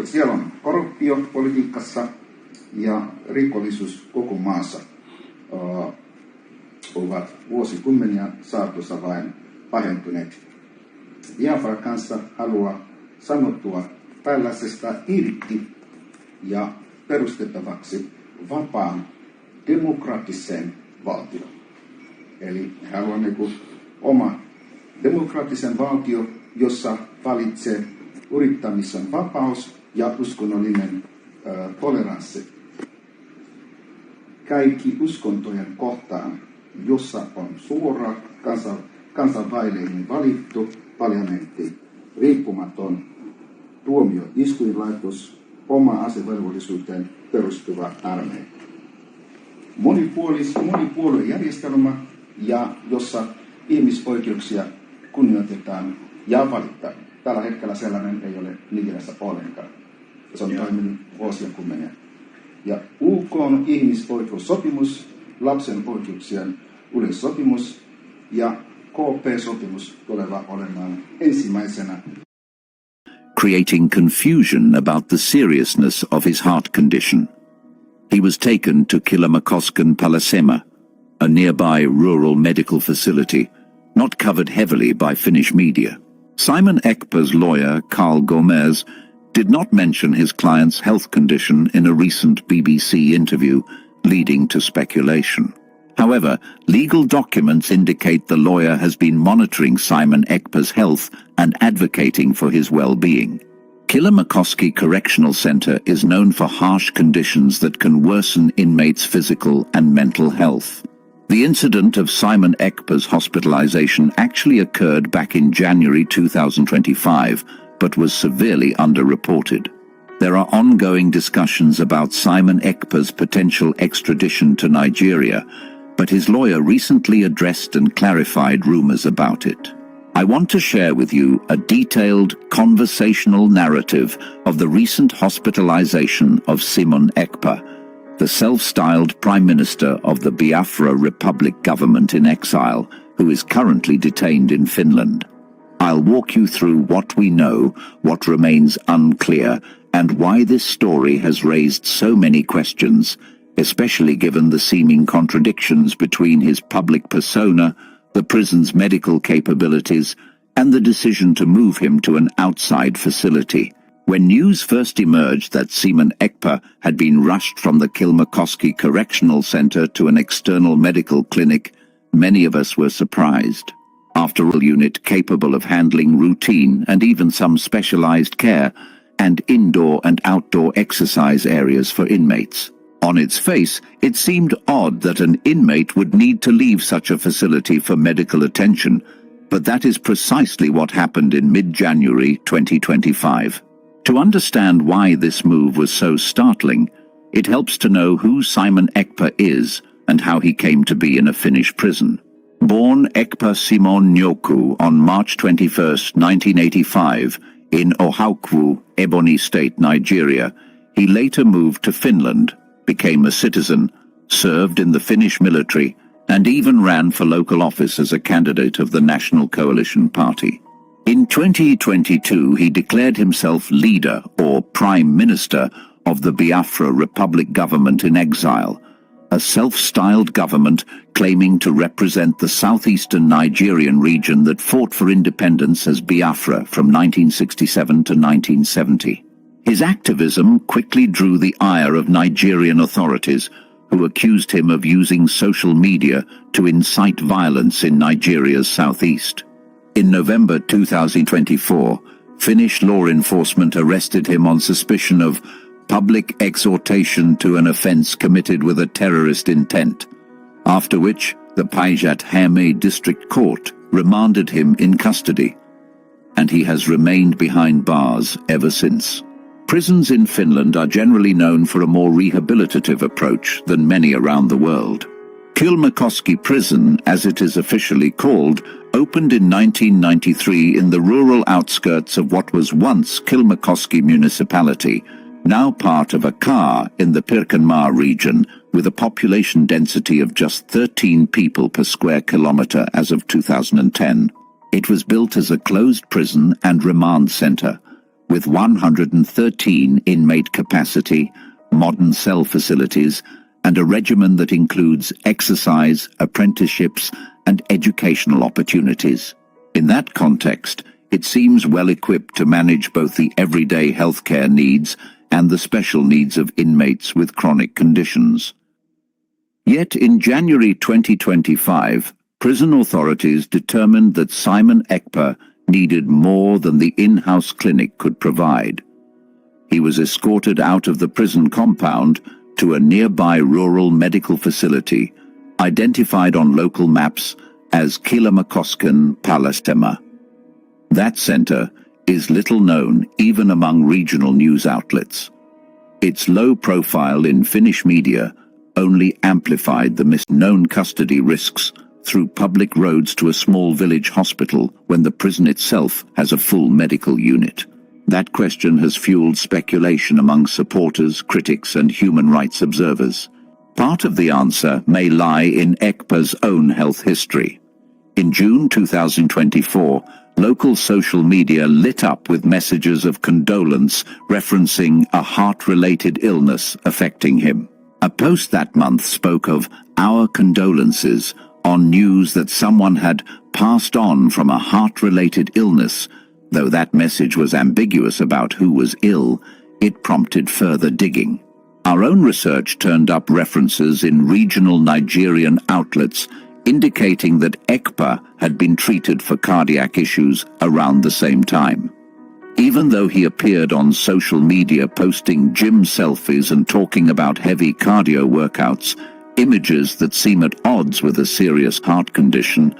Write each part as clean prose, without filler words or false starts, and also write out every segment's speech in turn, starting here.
Siellä on korruptio politiikassa ja rikollisuus koko maassa ovat vuosikymmeniä saatossa vain pahentuneet. Biafra kanssa haluaa sanottua tällaisesta irti ja perustettavaksi vapaan demokraattisen valtion. Eli haluaa oma demokraattisen valtio, jossa valitsee yrittämisen vapaus ja uskonnollinen toleranssi. Kaikki uskontojen kohtaan, jossa on suora kansainvälinen valittu parlamentti, riippumaton tuomioistuinlaitos, oma asevelvollisuuteen perustuva armeija. Monipuoluejärjestelmä, ja jossa ihmisoikeuksia kunnioitetaan ja valitaan. Tällä hetkellä sellainen ei ole Nigeriassa ollenkaan. Se on toiminut vuosikymmeniä. Ja UK on ihmisoikeussopimus, lapsen oikeuksien yleissopimus ja KP-sopimus tulevat olemaan ensimmäisenä. Creating confusion about the seriousness of his heart condition. He was taken to Killamakosken Palasema, a nearby rural medical facility, not covered heavily by Finnish media. Simon Ekpa's lawyer, Carl Gomez, did not mention his client's health condition in a recent BBC interview, leading to speculation. However, legal documents indicate the lawyer has been monitoring Simon Ekpa's health and advocating for his well-being. Killamakosken Correctional Center is known for harsh conditions that can worsen inmates' physical and mental health. The incident of Simon Ekpa's hospitalization actually occurred back in January 2025, but was severely underreported. There are ongoing discussions about Simon Ekpa's potential extradition to Nigeria, but his lawyer recently addressed and clarified rumors about it. I want to share with you a detailed conversational narrative of the recent hospitalization of Simon Ekpa, the self-styled Prime Minister of the Biafra Republic government in exile, who is currently detained in Finland. I'll walk you through what we know, what remains unclear, and why this story has raised so many questions, especially given the seeming contradictions between his public persona, the prison's medical capabilities, and the decision to move him to an outside facility. When news first emerged that Simon Ekpa had been rushed from the Killamakosken Correctional Center to an external medical clinic, many of us were surprised. After all, unit capable of handling routine and even some specialized care, and indoor and outdoor exercise areas for inmates. On its face, it seemed odd that an inmate would need to leave such a facility for medical attention, but that is precisely what happened in mid-January 2025. To understand why this move was so startling, it helps to know who Simon Ekpa is and how he came to be in a Finnish prison. Born Ekpa Simon Nyoku on March 21, 1985, in Ohaukwu, Ebonyi State, Nigeria, he later moved to Finland, became a citizen, served in the Finnish military, and even ran for local office as a candidate of the National Coalition Party. In 2022, he declared himself leader or prime minister of the Biafra Republic government in exile, a self-styled government claiming to represent the southeastern Nigerian region that fought for independence as Biafra from 1967 to 1970. His activism quickly drew the ire of Nigerian authorities, who accused him of using social media to incite violence in Nigeria's southeast. In November 2024, Finnish law enforcement arrested him on suspicion of public exhortation to an offence committed with a terrorist intent, after which the Päijät-Häme District Court remanded him in custody, and he has remained behind bars ever since. Prisons in Finland are generally known for a more rehabilitative approach than many around the world. Killamakosken Prison, as it is officially called, opened in 1993 in the rural outskirts of what was once Killamakosken municipality, now part of a Kaa in the Pirkanmaa region, with a population density of just 13 people per square kilometre as of 2010. It was built as a closed prison and remand centre, with 113 inmate capacity, modern cell facilities, and a regimen that includes exercise, apprenticeships, and educational opportunities. In that context, it seems well equipped to manage both the everyday healthcare needs and the special needs of inmates with chronic conditions. Yet in January 2025, prison authorities determined that Simon Ekpa needed more than the in-house clinic could provide. He was escorted out of the prison compound to a nearby rural medical facility, identified on local maps as Kilomakoskan Palestema. That center is little known even among regional news outlets. Its low profile in Finnish media only amplified the known custody risks through public roads to a small village hospital when the prison itself has a full medical unit. That question has fueled speculation among supporters, critics, and human rights observers. Part of the answer may lie in Ekpa's own health history. In June 2024, local social media lit up with messages of condolence referencing a heart-related illness affecting him. A post that month spoke of "our condolences" on news that someone had passed on from a heart-related illness. Though that message was ambiguous about who was ill, it prompted further digging. Our own research turned up references in regional Nigerian outlets indicating that Ekpa had been treated for cardiac issues around the same time. Even though he appeared on social media posting gym selfies and talking about heavy cardio workouts, images that seem at odds with a serious heart condition,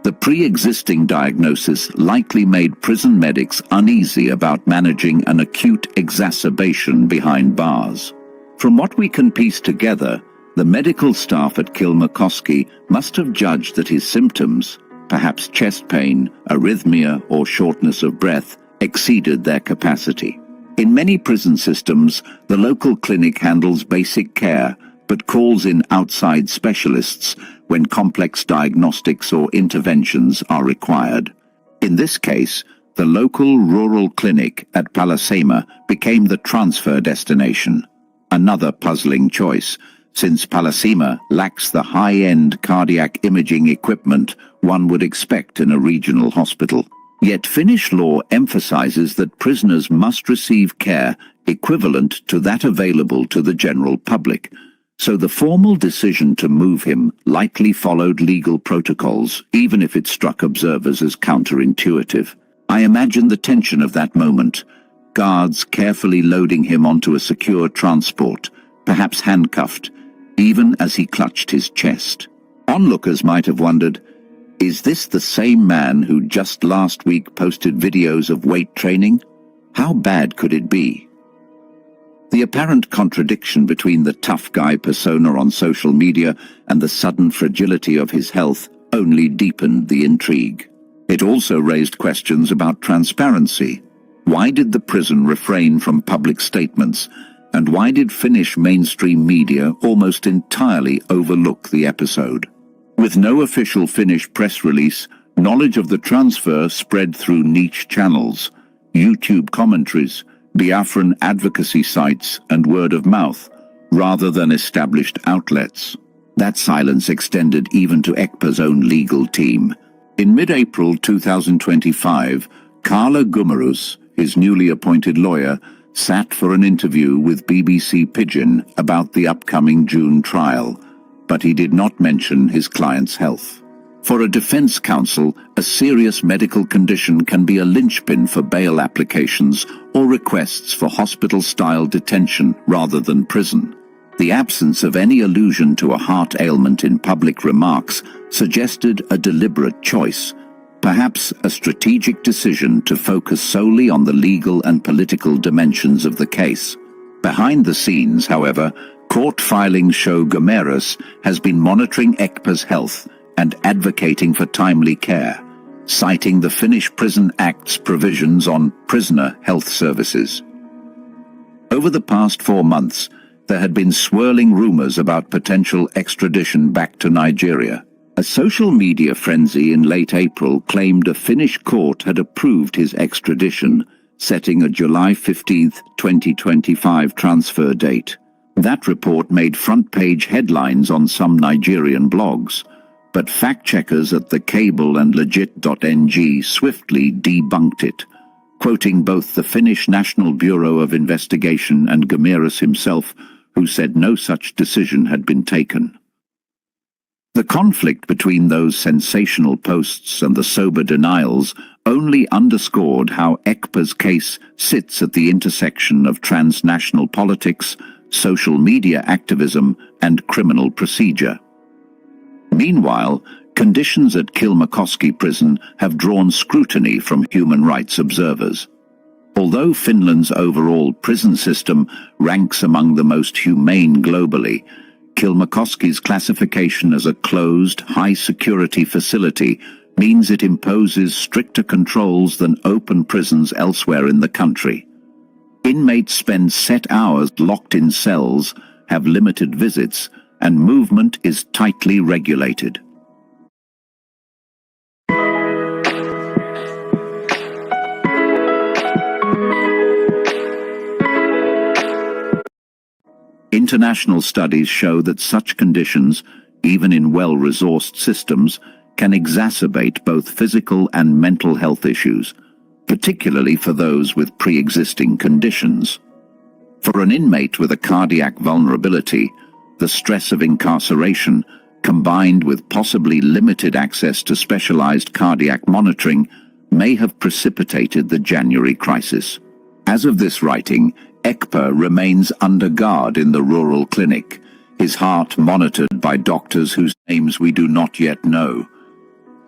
the pre-existing diagnosis likely made prison medics uneasy about managing an acute exacerbation behind bars. From what we can piece together, the medical staff at Kilmakoski must have judged that his symptoms, perhaps chest pain, arrhythmia, or shortness of breath, exceeded their capacity. In many prison systems, the local clinic handles basic care but calls in outside specialists when complex diagnostics or interventions are required. In this case, the local rural clinic at Palesema became the transfer destination. Another puzzling choice, since Palesema lacks the high-end cardiac imaging equipment one would expect in a regional hospital. Yet Finnish law emphasizes that prisoners must receive care equivalent to that available to the general public, so the formal decision to move him likely followed legal protocols, even if it struck observers as counterintuitive. I imagine the tension of that moment, guards carefully loading him onto a secure transport, perhaps handcuffed, even as he clutched his chest. Onlookers might have wondered, is this the same man who just last week posted videos of weight training? How bad could it be? The apparent contradiction between the tough guy persona on social media and the sudden fragility of his health only deepened the intrigue. It also raised questions about transparency. Why did the prison refrain from public statements, and why did Finnish mainstream media almost entirely overlook the episode? With no official Finnish press release, knowledge of the transfer spread through niche channels, YouTube commentaries, Biafran advocacy sites, and word of mouth, rather than established outlets. That silence extended even to Ekpa's own legal team. In mid-April 2025, Carla Gumarus, his newly appointed lawyer, sat for an interview with BBC Pidgin about the upcoming June trial, but he did not mention his client's health. For a defense counsel, a serious medical condition can be a linchpin for bail applications or requests for hospital-style detention rather than prison. The absence of any allusion to a heart ailment in public remarks suggested a deliberate choice, perhaps a strategic decision to focus solely on the legal and political dimensions of the case. Behind the scenes, however, court filings show Gumarus has been monitoring Ekpa's health and advocating for timely care, citing the Finnish Prison Act's provisions on prisoner health services. Over the past 4 months, there had been swirling rumors about potential extradition back to Nigeria. A social media frenzy in late April claimed a Finnish court had approved his extradition, setting a July 15, 2025 transfer date. That report made front-page headlines on some Nigerian blogs, but fact-checkers at the Cable and Legit.ng swiftly debunked it, quoting both the Finnish National Bureau of Investigation and Gamiras himself, who said no such decision had been taken. The conflict between those sensational posts and the sober denials only underscored how Ekpa's case sits at the intersection of transnational politics, social media activism, and criminal procedure. Meanwhile, conditions at Kilmakoski prison have drawn scrutiny from human rights observers. Although Finland's overall prison system ranks among the most humane globally, Kilmakoski's classification as a closed, high-security facility means it imposes stricter controls than open prisons elsewhere in the country. Inmates spend set hours locked in cells, have limited visits, and movement is tightly regulated. International studies show that such conditions, even in well-resourced systems, can exacerbate both physical and mental health issues, particularly for those with pre-existing conditions. For an inmate with a cardiac vulnerability, the stress of incarceration, combined with possibly limited access to specialized cardiac monitoring, may have precipitated the January crisis. As of this writing, Ekpa remains under guard in the rural clinic, his heart monitored by doctors whose names we do not yet know.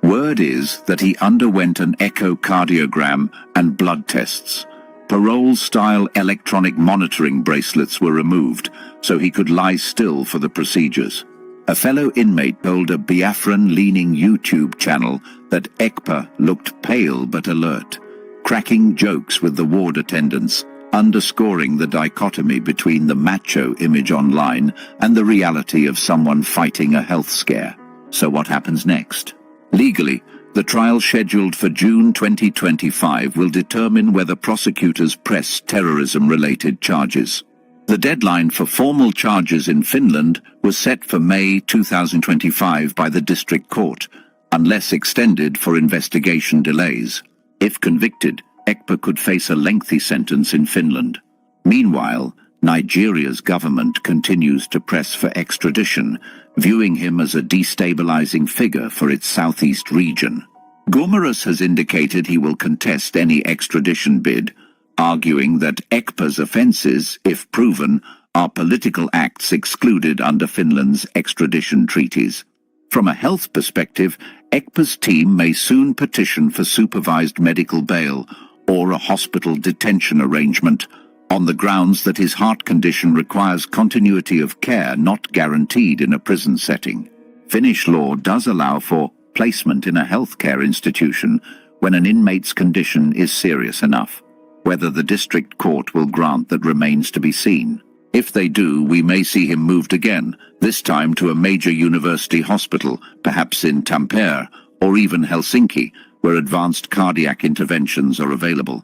Word is that he underwent an echocardiogram and blood tests. Parole-style electronic monitoring bracelets were removed, so he could lie still for the procedures. A fellow inmate told a Biafran-leaning YouTube channel that Ekpa looked pale but alert, cracking jokes with the ward attendants, underscoring the dichotomy between the macho image online and the reality of someone fighting a health scare. So what happens next? Legally, the trial scheduled for June 2025 will determine whether prosecutors press terrorism-related charges. The deadline for formal charges in Finland was set for May 2025 by the district court, unless extended for investigation delays. If convicted, Ekpa could face a lengthy sentence in Finland. Meanwhile, Nigeria's government continues to press for extradition, viewing him as a destabilizing figure for its southeast region. Gamiras has indicated he will contest any extradition bid, arguing that Ekpa's offences, if proven, are political acts excluded under Finland's extradition treaties. From a health perspective, Ekpa's team may soon petition for supervised medical bail or a hospital detention arrangement, on the grounds that his heart condition requires continuity of care not guaranteed in a prison setting. Finnish law does allow for placement in a healthcare institution when an inmate's condition is serious enough. Whether the district court will grant that remains to be seen. If they do, we may see him moved again, this time to a major university hospital, perhaps in Tampere or even Helsinki, where advanced cardiac interventions are available.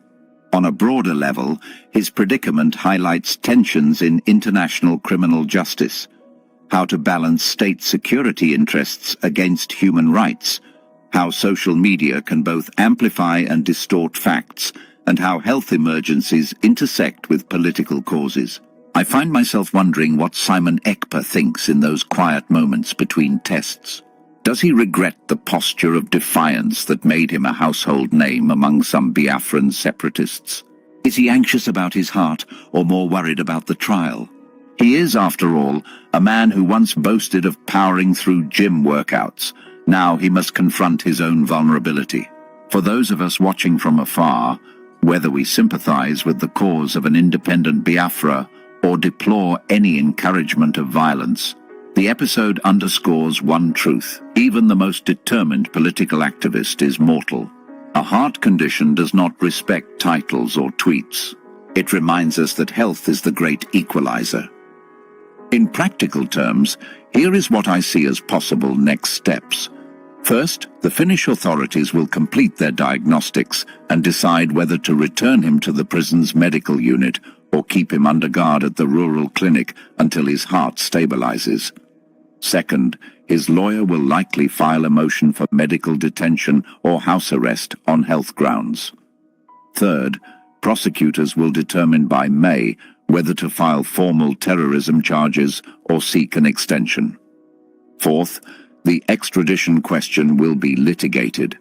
On a broader level, his predicament highlights tensions in international criminal justice, how to balance state security interests against human rights, how social media can both amplify and distort facts, and how health emergencies intersect with political causes. I find myself wondering what Simon Ekpa thinks in those quiet moments between tests. Does he regret the posture of defiance that made him a household name among some Biafran separatists? Is he anxious about his heart or more worried about the trial? He is, after all, a man who once boasted of powering through gym workouts. Now he must confront his own vulnerability. For those of us watching from afar, whether we sympathize with the cause of an independent Biafra or deplore any encouragement of violence, the episode underscores one truth: even the most determined political activist is mortal. A heart condition does not respect titles or tweets. It reminds us that health is the great equalizer. In practical terms, here is what I see as possible next steps. First, the Finnish authorities will complete their diagnostics and decide whether to return him to the prison's medical unit or keep him under guard at the rural clinic until his heart stabilizes. Second, his lawyer will likely file a motion for medical detention or house arrest on health grounds. Third, prosecutors will determine by May whether to file formal terrorism charges or seek an extension. Fourth, the extradition question will be litigated.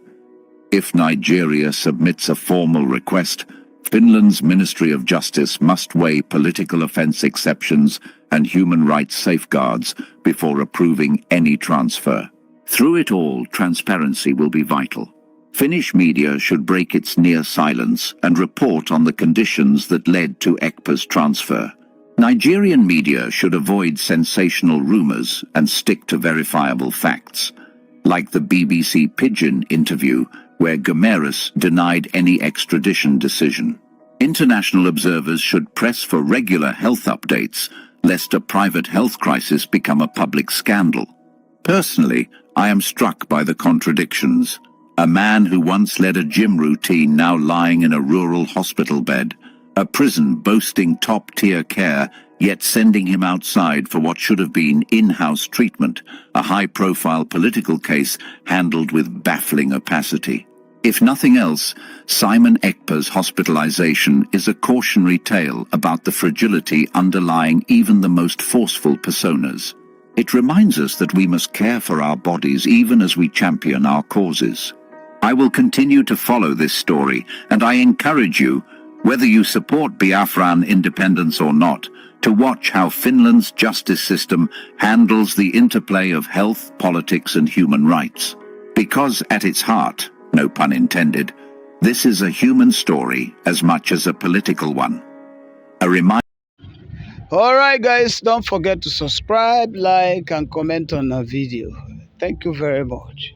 If Nigeria submits a formal request, Finland's Ministry of Justice must weigh political offence exceptions and human rights safeguards before approving any transfer. Through it all, transparency will be vital. Finnish media should break its near silence and report on the conditions that led to Ekpa's transfer. Nigerian media should avoid sensational rumours and stick to verifiable facts, like the BBC Pidgin interview where Gomeris denied any extradition decision. International observers should press for regular health updates, lest a private health crisis become a public scandal. Personally, I am struck by the contradictions. A man who once led a gym routine now lying in a rural hospital bed, a prison boasting top-tier care, yet sending him outside for what should have been in-house treatment, a high-profile political case handled with baffling opacity. If nothing else, Simon Ekpa's hospitalization is a cautionary tale about the fragility underlying even the most forceful personas. It reminds us that we must care for our bodies even as we champion our causes. I will continue to follow this story, and I encourage you, whether you support Biafran independence or not, to watch how Finland's justice system handles the interplay of health, politics, and human rights. Because at its heart, no pun intended, this is a human story as much as a political one. A reminder. Alright guys, don't forget to subscribe, like, and comment on our video. Thank you very much.